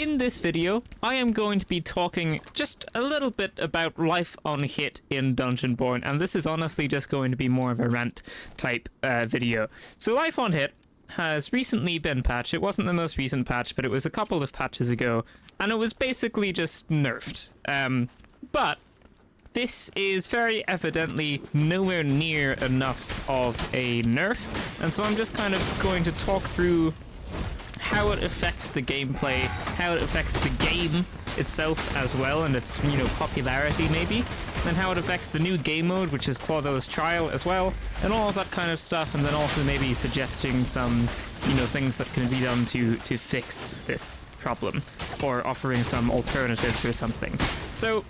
in this video, I am going to be talking just a little bit about life on hit in Dungeonborne, and this is honestly just going to be more of a rant type video. So life on hit has recently been patched. It wasn't the most recent patch, but it was a couple of patches ago, and it was basically just nerfed. But this is very evidently nowhere near enough of a nerf, and so I'm just kind of going to talk through how it affects the gameplay, how it affects the game itself as well, and its, popularity maybe, and how it affects the new game mode, which is Clotho's Trial as well, and all of that kind of stuff, and then also maybe suggesting some, things that can be done to fix this problem, or offering some alternatives or something. So,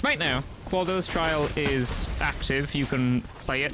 right now, Clotho's Trial is active. You can play it.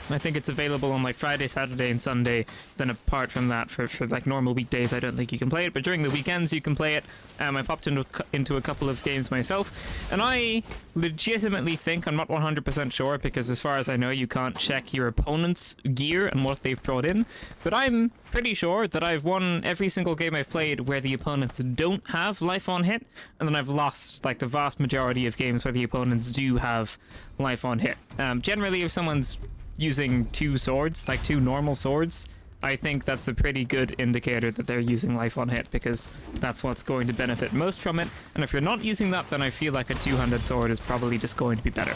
I think it's available on like Friday, Saturday, and Sunday. Then apart from that, for like normal weekdays, I don't think you can play it. But during the weekends, you can play it. I popped into a couple of games myself, and I legitimately think, I'm not 100% sure, because as far as I know, you can't check your opponent's gear and what they've brought in. But I'm pretty sure that I've won every single game I've played where the opponents don't have life on hit, and then I've lost like the vast majority of games where the opponents do have life on hit. Generally, if someone's using two swords, like two normal swords, I think that's a pretty good indicator that they're using life on hit, because that's what's going to benefit most from it. And if you're not using that, then I feel like a two-handed sword is probably just going to be better.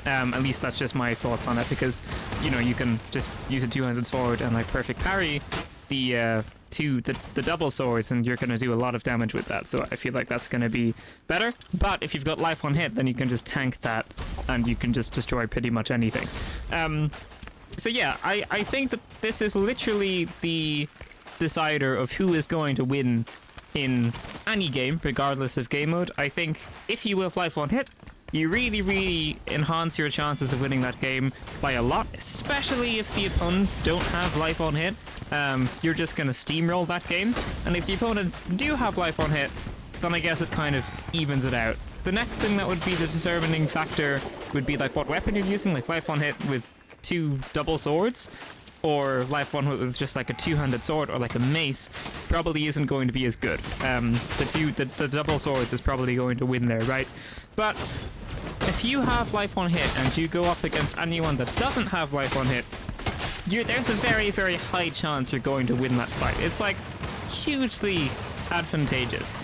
At least that's just my thoughts on it, because, you can just use a two-handed sword and like perfect parry the double swords, and you're going to do a lot of damage with that, so I feel like that's going to be better. But if you've got life on hit, then you can just tank that, and you can just destroy pretty much anything. So yeah, I think that this is literally the decider of who is going to win in any game, regardless of game mode. I think if you have life on hit, you really, really enhance your chances of winning that game by a lot, especially if the opponents don't have life on hit. You're just going to steamroll that game. And if the opponents do have life on hit, then I guess it kind of evens it out. The next thing that would be the determining factor would be like what weapon you're using, like life on hit with two double swords, or life on hit with just like a two-handed sword, or like a mace, probably isn't going to be as good. The double swords is probably going to win there, right? But if you have life on hit and you go up against anyone that doesn't have life on hit, there's a very, very high chance you're going to win that fight. It's like hugely advantageous.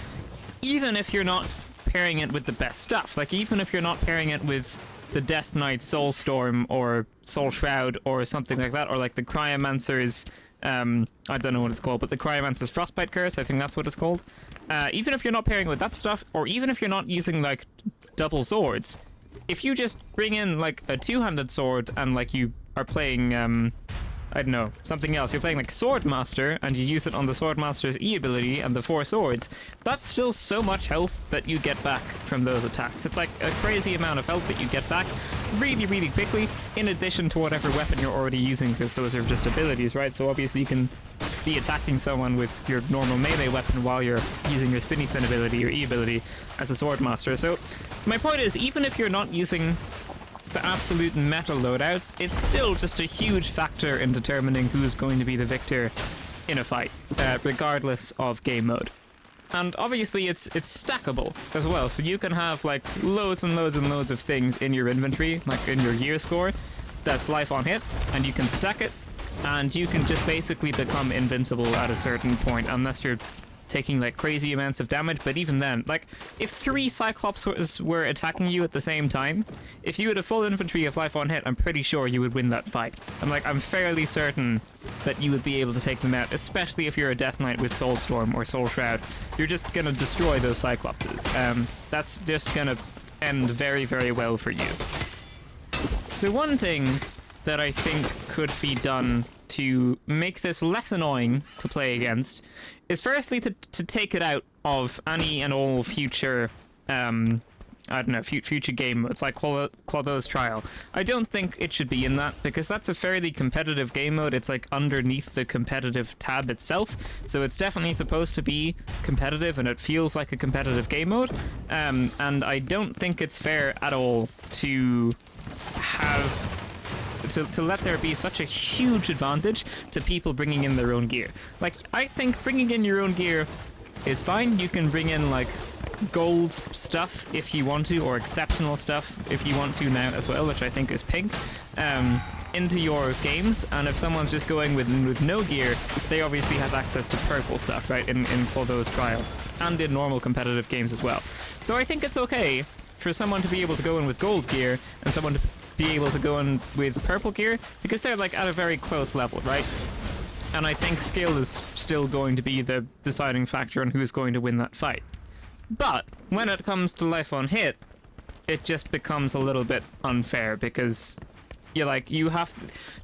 Even if you're not pairing it with the best stuff, like even if you're not pairing it with the Death Knight Soulstorm or Soul Shroud or something like that, or like the Cryomancer's, I don't know what it's called, but the Cryomancer's Frostbite Curse, I think that's what it's called. Even if you're not pairing with that stuff, or even if you're not using like double swords, if you just bring in like a two-handed sword and like you are playing, I don't know, something else. You're playing like Swordmaster, and you use it on the Swordmaster's E ability and the 4 swords. That's still so much health that you get back from those attacks. It's like a crazy amount of health that you get back really, really quickly, in addition to whatever weapon you're already using, because those are just abilities, right? So obviously you can be attacking someone with your normal melee weapon while you're using your Spinny Spin ability, your E ability, as a Swordmaster. So my point is, even if you're not using the absolute meta loadouts, it's still just a huge factor in determining who's going to be the victor in a fight, regardless of game mode. And obviously it's stackable as well, so you can have like loads and loads and loads of things in your inventory, like in your gear score, that's life on hit, and you can stack it, and you can just basically become invincible at a certain point, unless you're taking like crazy amounts of damage. But even then, like if 3 Cyclops were attacking you at the same time, if you had a full inventory of life on hit, I'm pretty sure you would win that fight. I'm fairly certain that you would be able to take them out, especially if you're a Death Knight with Soulstorm or Soul Shroud. You're just gonna destroy those Cyclopses. That's just gonna end very, very well for you. So one thing that I think could be done to make this less annoying to play against is firstly to take it out of any and all future future game modes, like Clotho's Trial. I don't think it should be in that, because that's a fairly competitive game mode. It's like underneath the competitive tab itself, so it's definitely supposed to be competitive, and it feels like a competitive game mode. And I don't think it's fair at all to have to let there be such a huge advantage to people bringing in their own gear. Like, I think bringing in your own gear is fine. You can bring in like gold stuff if you want to, or exceptional stuff if you want to now as well, which I think is pink, into your games. And if someone's just going with no gear, they obviously have access to purple stuff, right, in Clotho's Trial, and in normal competitive games as well. So I think it's okay for someone to be able to go in with gold gear and someone to be able to go in with purple gear, because they're like at a very close level, right? And I think skill is still going to be the deciding factor on who's going to win that fight. But when it comes to life on hit, it just becomes a little bit unfair, because you have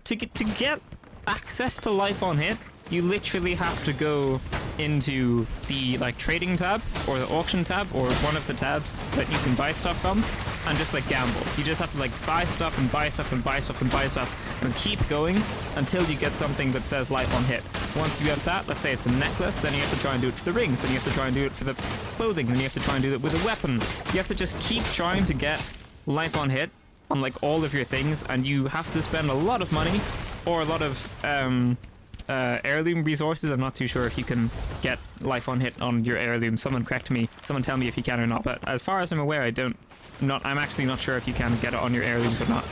to get access to life on hit. You literally have to go into the like trading tab or the auction tab or one of the tabs that you can buy stuff from, and just like gamble. You just have to like buy stuff and buy stuff and buy stuff and buy stuff and keep going until you get something that says life on hit. Once you have that, let's say it's a necklace, then you have to try and do it for the rings, then you have to try and do it for the clothing, then you have to try and do it with a weapon. You have to just keep trying to get life on hit on like all of your things, and you have to spend a lot of money or a lot of heirloom resources. I'm not too sure if you can get life on hit on your heirloom. Someone correct me. Someone tell me if you can or not. But as far as I'm aware, I'm actually not sure if you can get it on your heirlooms or not.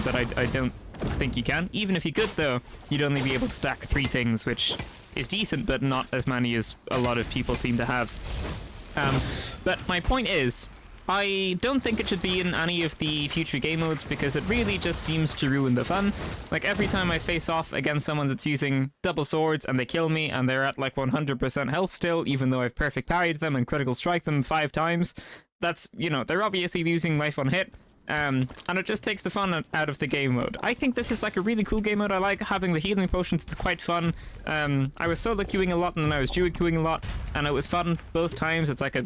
But I don't think you can. Even if you could, though, you'd only be able to stack 3 things, which is decent, but not as many as a lot of people seem to have. But my point is, I don't think it should be in any of the future game modes, because it really just seems to ruin the fun. Like, every time I face off against someone that's using double swords and they kill me and they're at like 100% health still, even though I've perfect parried them and critical strike them 5 times, that's, they're obviously using life on hit. And it just takes the fun out of the game mode. I think this is like a really cool game mode. I like having the healing potions. It's quite fun. I was solo queuing a lot, and then I was duo queuing a lot, and it was fun both times. It's like a,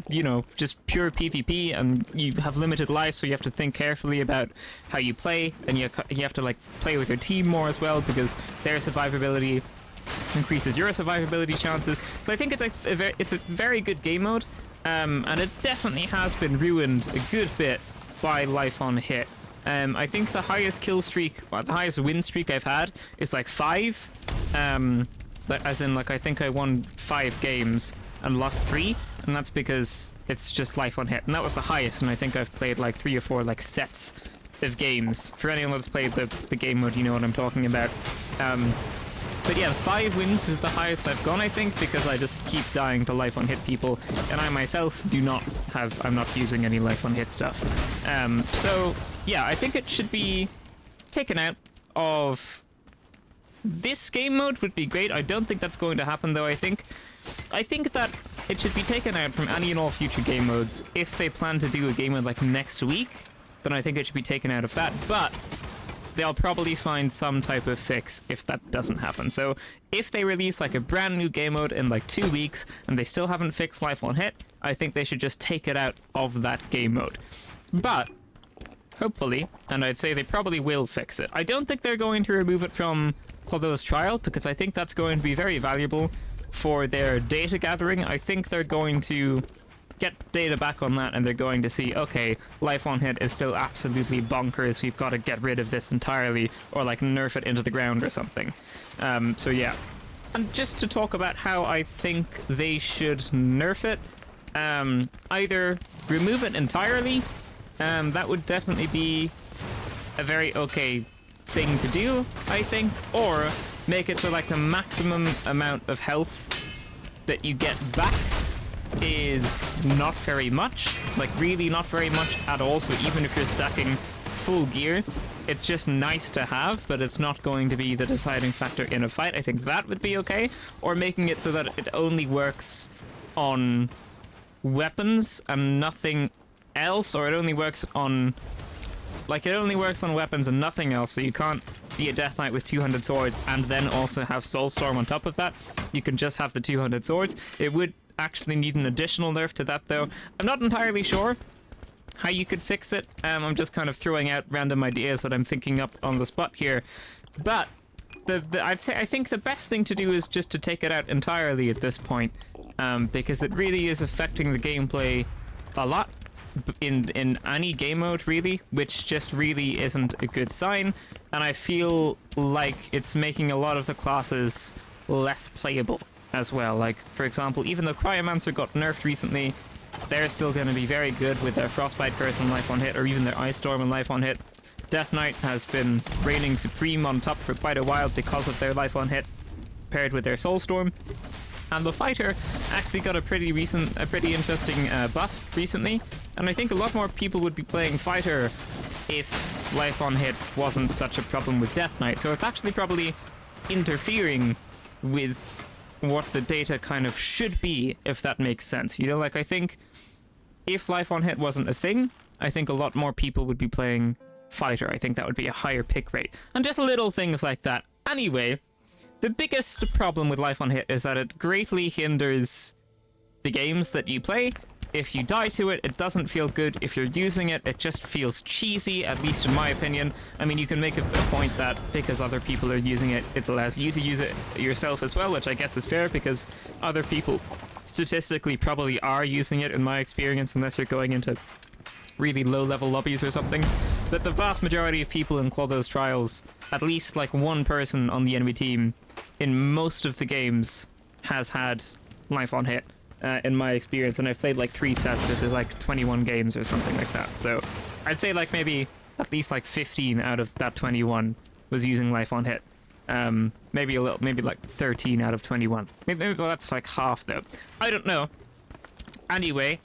just pure PvP, and you have limited life, so you have to think carefully about how you play, and you have to like play with your team more as well, because their survivability increases your survivability chances. So I think it's a very good game mode, and it definitely has been ruined a good bit by life on hit. I think the highest kill streak, the highest win streak I've had is like 5. As in, like, I think I won 5 games and lost 3, and that's because it's just life on hit. And that was the highest, and I think I've played like 3 or 4 like sets of games. For anyone that's played the game mode, you know what I'm talking about. But yeah, 5 wins is the highest I've gone, I think, because I just keep dying to life on hit people, and I myself I'm not using any life on hit stuff. So yeah, I think it should be taken out of this game mode would be great. I don't think that's going to happen, though. I think that it should be taken out from any and all future game modes. If they plan to do a game mode like next week, then I think it should be taken out of that. But they'll probably find some type of fix if that doesn't happen. So if they release like a brand new game mode in like 2 weeks and they still haven't fixed life on hit, I think they should just take it out of that game mode. But hopefully, and I'd say they probably will fix it. I don't think they're going to remove it from Clotho's Trial, because I think that's going to be very valuable for their data gathering. I think they're going to get data back on that, and they're going to see, okay, life on hit is still absolutely bonkers, we've got to get rid of this entirely, or like nerf it into the ground or something. So yeah. And just to talk about how I think they should nerf it, either remove it entirely, that would definitely be a very okay thing to do, I think, or make it so like the maximum amount of health that you get back is not very much, like really not very much at all. So even if you're stacking full gear, it's just nice to have, but it's not going to be the deciding factor in a fight. I think that would be okay. Or making it so that it only works on weapons and nothing else, or it only works on weapons and nothing else, so you can't be a Death Knight with 200 swords and then also have Soulstorm on top of that. You can just have the 200 swords. It would actually need an additional nerf to that, though. I'm not entirely sure how you could fix it. I'm just kind of throwing out random ideas that I'm thinking up on the spot here. But I think the best thing to do is just to take it out entirely at this point, because it really is affecting the gameplay a lot in any game mode, really, which just really isn't a good sign. And I feel like it's making a lot of the classes less playable. as well. Like, for example, even though Cryomancer got nerfed recently, they're still going to be very good with their Frostbite Curse and Life on Hit, or even their Ice Storm and Life on Hit. Death Knight has been reigning supreme on top for quite a while because of their Life on Hit, paired with their Soulstorm. And the Fighter actually got a pretty interesting buff recently, and I think a lot more people would be playing Fighter if Life on Hit wasn't such a problem with Death Knight. So it's actually probably interfering with what the data kind of should be, if that makes sense. You know, like, I think if Life on Hit wasn't a thing, I think a lot more people would be playing Fighter. I think that would be a higher pick rate. And just little things like that. Anyway, the biggest problem with Life on Hit is that it greatly hinders the games that you play. If you die to it, it doesn't feel good. If you're using it, it just feels cheesy, at least in my opinion. I mean, you can make a point that because other people are using it, it allows you to use it yourself as well, which I guess is fair, because other people statistically probably are using it, in my experience, unless you're going into really low-level lobbies or something. But the vast majority of people in Clotho's Trials, at least like one person on the enemy team in most of the games has had Life on Hit. In my experience, and I've played like 3 sets. This is like 21 games or something like that. So I'd say like maybe at least like 15 out of that 21 was using Life on Hit. Maybe like 13 out of 21. Maybe well, that's like half though. I don't know. Anyway,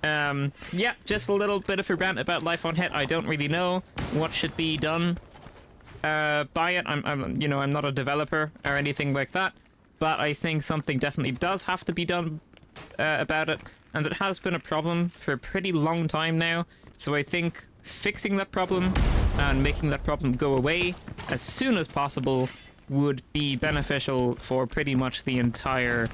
yeah, just a little bit of a rant about Life on Hit. I don't really know what should be done by it. I'm you know, I'm not a developer or anything like that, but I think something definitely does have to be done about it, and it has been a problem for a pretty long time now. So I think fixing that problem and making that problem go away as soon as possible would be beneficial for pretty much the entire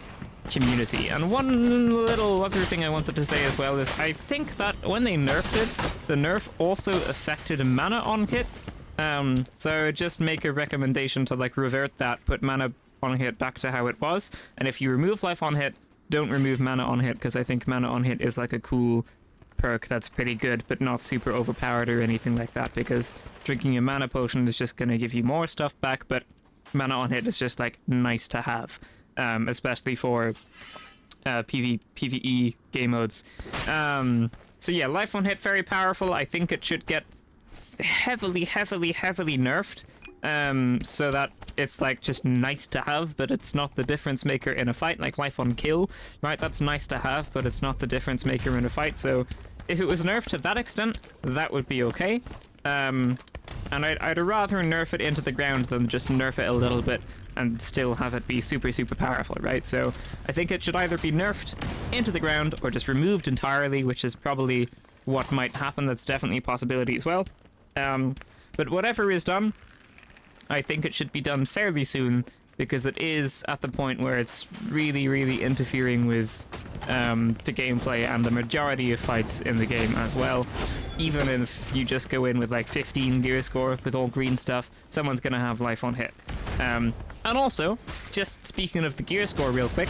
community. And one little other thing I wanted to say as well is I think that when they nerfed it, the nerf also affected mana on hit. So just make a recommendation to like revert that, put mana on hit back to how it was, and if you remove Life on Hit, don't remove mana on hit, because I think mana on hit is like a cool perk that's pretty good, but not super overpowered or anything like that, because drinking a mana potion is just going to give you more stuff back, but mana on hit is just like nice to have, especially for PvE game modes. So yeah, Life on Hit, very powerful. I think it should get heavily nerfed, so that it's like just nice to have, but it's not the difference maker in a fight. Like Life on Kill, right? That's nice to have, but it's not the difference maker in a fight. So if it was nerfed to that extent, that would be okay. And I'd rather nerf it into the ground than just nerf it a little bit and still have it be super powerful, right? So I think it should either be nerfed into the ground or just removed entirely, which is probably what might happen. That's definitely a possibility as well. But whatever is done, I think it should be done fairly soon, because it is at the point where it's really interfering with the gameplay and the majority of fights in the game as well. Even if you just go in with like 15 gear score with all green stuff, someone's gonna have Life on Hit. And also, just speaking of the gear score real quick,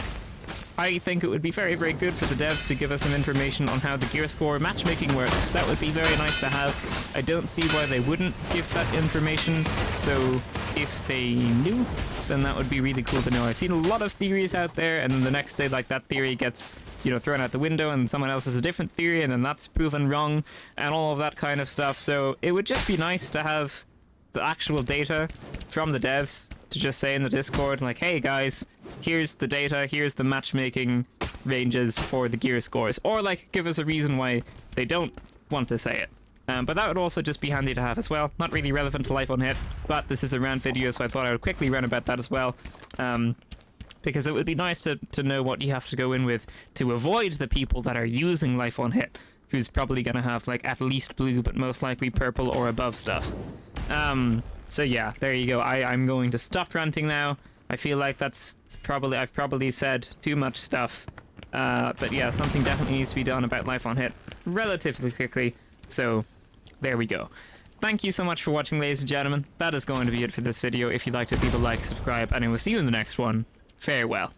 I think it would be very good for the devs to give us some information on how the gear score matchmaking works. That would be very nice to have. I don't see why they wouldn't give that information, so if they knew, then that would be really cool to know. I've seen a lot of theories out there, and then the next day, like, that theory gets, you know, thrown out the window, and someone else has a different theory, and then that's proven wrong, and all of that kind of stuff. So it would just be nice to have the actual data from the devs to just say in the Discord, like, hey guys, here's the data, here's the matchmaking ranges for the gear scores, or like give us a reason why they don't want to say it. But that would also just be handy to have as well. Not really relevant to Life on Hit, but this is a rant video, so I thought I would quickly rant about that as well. Because it would be nice to know what you have to go in with to avoid the people that are using Life on Hit, who's probably going to have like at least blue, but most likely purple or above stuff. So yeah, there you go. I'm going to stop ranting now. I feel like I've probably said too much stuff. But yeah, something definitely needs to be done about Life on Hit relatively quickly. So there we go. Thank you so much for watching, ladies and gentlemen. That is going to be it for this video. If you liked it, leave a like, subscribe, and I will see you in the next one. Farewell.